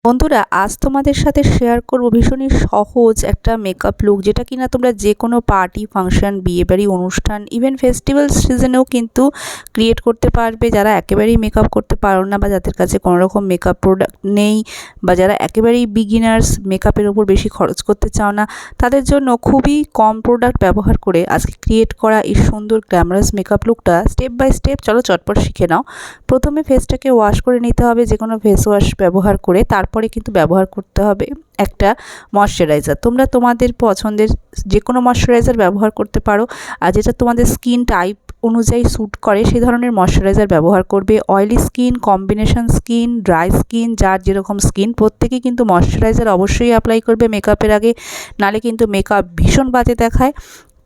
বন্ধুরা, আজ তোমাদের সাথে শেয়ার করব ভীষণই সহজ একটা মেকআপ লুক, যেটা কিনা তোমরা যে কোনো পার্টি, ফাংশন, বিয়েবাড়ি, অনুষ্ঠান, ইভেন ফেস্টিভ্যাল সিজনেও কিন্তু ক্রিয়েট করতে পারবে। যারা একেবারেই মেকআপ করতে পারো না বা যাদের কাছে কোনো রকম মেকআপ প্রোডাক্ট নেই বা যারা একেবারেই বিগিনার্স, মেকআপের ওপর বেশি খরচ করতে চাও না, তাদের জন্য খুবই কম প্রোডাক্ট ব্যবহার করে আজকে ক্রিয়েট করা এই সুন্দর গ্ল্যামারাস মেকআপ লুকটা স্টেপ বাই স্টেপ চলো চটপট শিখে নাও। প্রথমে ফেসটাকে ওয়াশ করে নিতে হবে, যে কোনো ফেস ওয়াশ ব্যবহার করে। তারপরে কিন্তু ব্যবহার করতে হবে একটা ময়শ্চারাইজার। তোমরা তোমাদের পছন্দের যে কোনো ময়শ্চারাইজার ব্যবহার করতে পারো, আর যেটা তোমাদের স্কিন টাইপ অনুযায়ী স্যুট করে সেই ধরনের ময়শ্চারাইজার ব্যবহার করবে। Oily skin, combination skin, dry skin, যার যেরকম স্কিন প্রত্যেকেই কিন্তু ময়শ্চারাইজার অবশ্যই অ্যাপ্লাই করবে মেকআপের আগে, নালে কিন্তু মেকআপ ভীষণ বাজে দেখায়।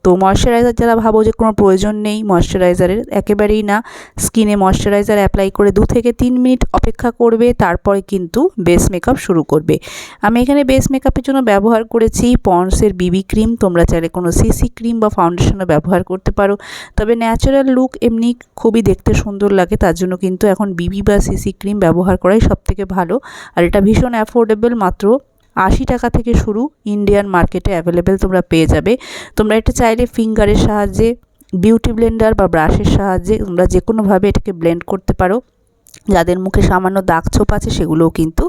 তো ময়শ্চারাইজার যারা ভাবো যে কোনো প্রয়োজন নেই ময়শ্চারাইজারের, একেবারেই না, স্কিনে ময়শ্চারাইজার অ্যাপ্লাই করে 2 থেকে 3 মিনিট অপেক্ষা করবে, তারপরে কিন্তু বেস মেকআপ শুরু করবে। আমি এখানে বেস মেকআপের জন্য ব্যবহার করেছি পন্ডসের বিবি ক্রিম। তোমরা চাইলে কোনো সিসি ক্রিম বা ফাউন্ডেশনও ব্যবহার করতে পারো, তবে ন্যাচারাল লুক এমনি খুবই দেখতে সুন্দর লাগে, তার জন্য কিন্তু এখন বিবি বা সিসি ক্রিম ব্যবহার করাই সবথেকে ভালো। আর এটা ভীষণ অ্যাফোর্ডেবল, মাত্র 80 টাকা থেকে শুরু, ইন্ডিয়ান মার্কেটে অ্যাভেলেবেল তোমরা পেয়ে যাবে। তোমরা এটা চাইলে ফিঙ্গারের সাহায্যে, বিউটি ব্লেন্ডার বা ব্রাশের সাহায্যে তোমরা যে কোনোভাবে এটাকে ব্লেন্ড করতে পারো। যাদের মুখে সামান্য দাগ ছোপ আছে সেগুলোও কিন্তু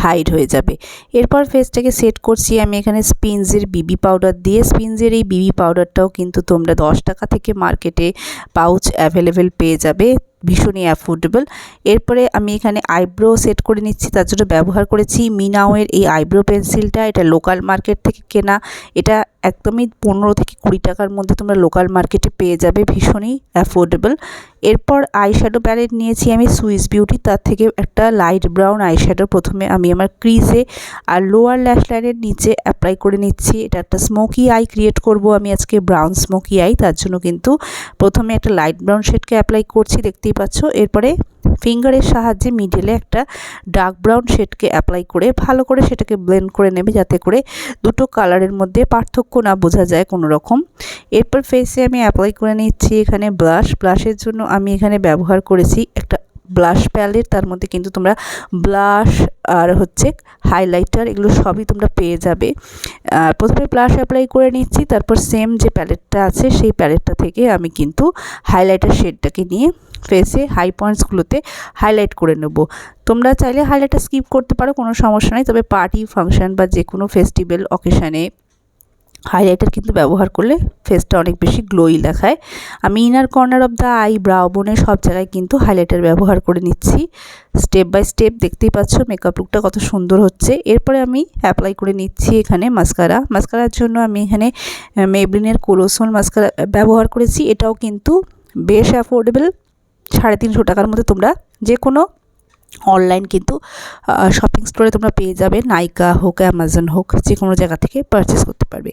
হাইড হয়ে যাবে। এরপর ফেসটাকে সেট করছি আমি এখানে স্পিনজের বিবি পাউডার দিয়ে। স্পিনজের এই বিবি পাউডারটাও কিন্তু তোমরা 10 টাকা থেকে মার্কেটে পাউচ অ্যাভেলেবেল পেয়ে যাবে, ভীষণই অ্যাফোর্ডেবল। এরপরে আমি এখানে আইব্রো সেট করে নিচ্ছি, তার জন্য ব্যবহার করেছি মিনাওয়ের এই আইব্রো পেন্সিলটা। এটা লোকাল মার্কেট থেকে কেনা, এটা একদমই 15 থেকে 20 টাকার মধ্যে তোমরা লোকাল মার্কেটে পেয়ে যাবে, ভীষণই অ্যাফোর্ডেবল। এরপর আইশ্যাডো প্যালেট নিয়েছি আমি সুইস বিউটি, তার থেকে একটা লাইট ব্রাউন আইশ্যাডো প্রথমে আমি আমার ক্রিজে আর লোয়ার ল্যাশ লাইনের নিচে অ্যাপ্লাই করে নিচ্ছি। এটা একটা স্মোকি আই ক্রিয়েট করব আমি আজকে, ব্রাউন স্মোকি আই, তার জন্য কিন্তু প্রথমে একটা লাইট ব্রাউন শেডকে অ্যাপ্লাই করছি, দেখতেই পাচ্ছ। এরপরে ফিঙ্গারের সাহায্যে মিডলে একটা ডার্ক ব্রাউন শেডকে অ্যাপ্লাই করে ভালো করে সেটাকে ব্লেন্ড করে নেবে, যাতে করে দুটো কালারের মধ্যে পার্থক্য না বোঝা যায় কোনো রকম। এরপর ফেসে আমি অ্যাপ্লাই করে নিচ্ছি এখানে ব্লাশের জন্য আমি এখানে ব্যবহার করেছি একটা ব্লাশ প্যালেট, তার মধ্যে কিন্তু তোমরা ব্লাশ আর হচ্ছে হাইলাইটার এগুলো সবই তোমরা পেয়ে যাবে। প্রথমে ব্লাশ অ্যাপ্লাই করে নিচ্ছি, তারপর সেম যে প্যালেটটা আছে সেই প্যালেটটা থেকে আমি কিন্তু হাইলাইটার শেডটাকে নিয়ে ফেসে হাই পয়েন্টসগুলোতে হাইলাইট করে নেব। তোমরা চাইলে হাইলাইটার স্কিপ করতে পারো, কোনো সমস্যা নেই, তবে পার্টি, ফাংশন বা যে কোনো ফেস্টিভ্যাল অকেশানে হাইলাইটার কিন্তু ব্যবহার করলে ফেসটা অনেক বেশি গ্লোই দেখায়। আমি inner corner of the I, brow বোনে সব জায়গায় কিন্তু হাইলাইটার ব্যবহার করে নিচ্ছি স্টেপ বাই স্টেপ। দেখতেই পাচ্ছ মেকআপ লুকটা কত সুন্দর হচ্ছে। এরপরে আমি অ্যাপ্লাই করে নিচ্ছি এখানে মাস্কারার জন্য আমি এখানে মেবলিনের কোলোসল মাস্কারা ব্যবহার করেছি। এটাও কিন্তু বেশ অ্যাফোর্ডেবল, 350 টাকার মধ্যে তোমরা যে কোনো অনলাইন কিন্তু শপিং স্টোরে তোমরা পেয়ে যাবে, নাইকা হোক, অ্যামাজন হোক, যে কোনো জায়গা থেকে পারচেস করতে পারবে।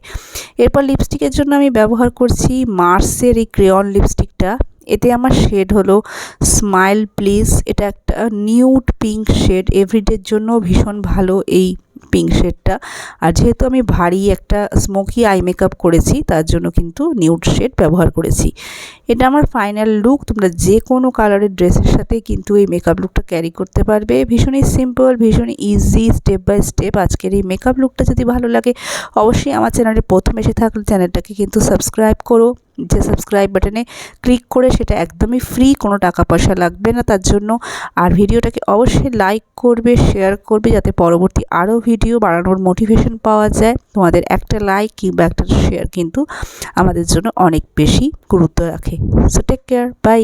এরপর লিপস্টিকের জন্য আমি ব্যবহার করছি মার্সের এই ক্রেয়ন লিপস্টিকটা। এতে আমার শেড হলো স্মাইল প্লিজ, এটা একটা নিউড পিঙ্ক শেড, এভরিডের জন্য ভীষণ ভালো এই পিঙ্ক শেডটা। আর যেহেতু আমি ভারী একটা স্মোকি আই মেকআপ করেছি, তার জন্য কিন্তু নিউড শেড ব্যবহার করেছি। এটা আমার ফাইনাল লুক। তোমরা যে কোনো কালারের ড্রেসের সাথে কিন্তু এই মেকআপ লুকটা ক্যারি করতে পারবে, ভীষণই সিম্পল, ভীষণই ইজি, স্টেপ বাই স্টেপ। আজকের এই মেকআপ লুকটা যদি ভালো লাগে অবশ্যই আমার চ্যানেলে প্রথম এসে থাকলে চ্যানেলটাকে কিন্তু সাবস্ক্রাইব করো, যে সাবস্ক্রাইব বাটনে ক্লিক করে, সেটা একদমই ফ্রি, কোনো টাকা পয়সা লাগবে না তার জন্য। আর ভিডিওটাকে অবশ্যই লাইক করবে, শেয়ার করবে, যাতে পরবর্তী আরও ভিডিও বানানোর মোটিভেশন পাওয়া যায়। তোমাদের একটা লাইক কিংবা একটা শেয়ার কিন্তু আমাদের জন্য অনেক বেশি গুরুত্ব রাখে। So take care, by.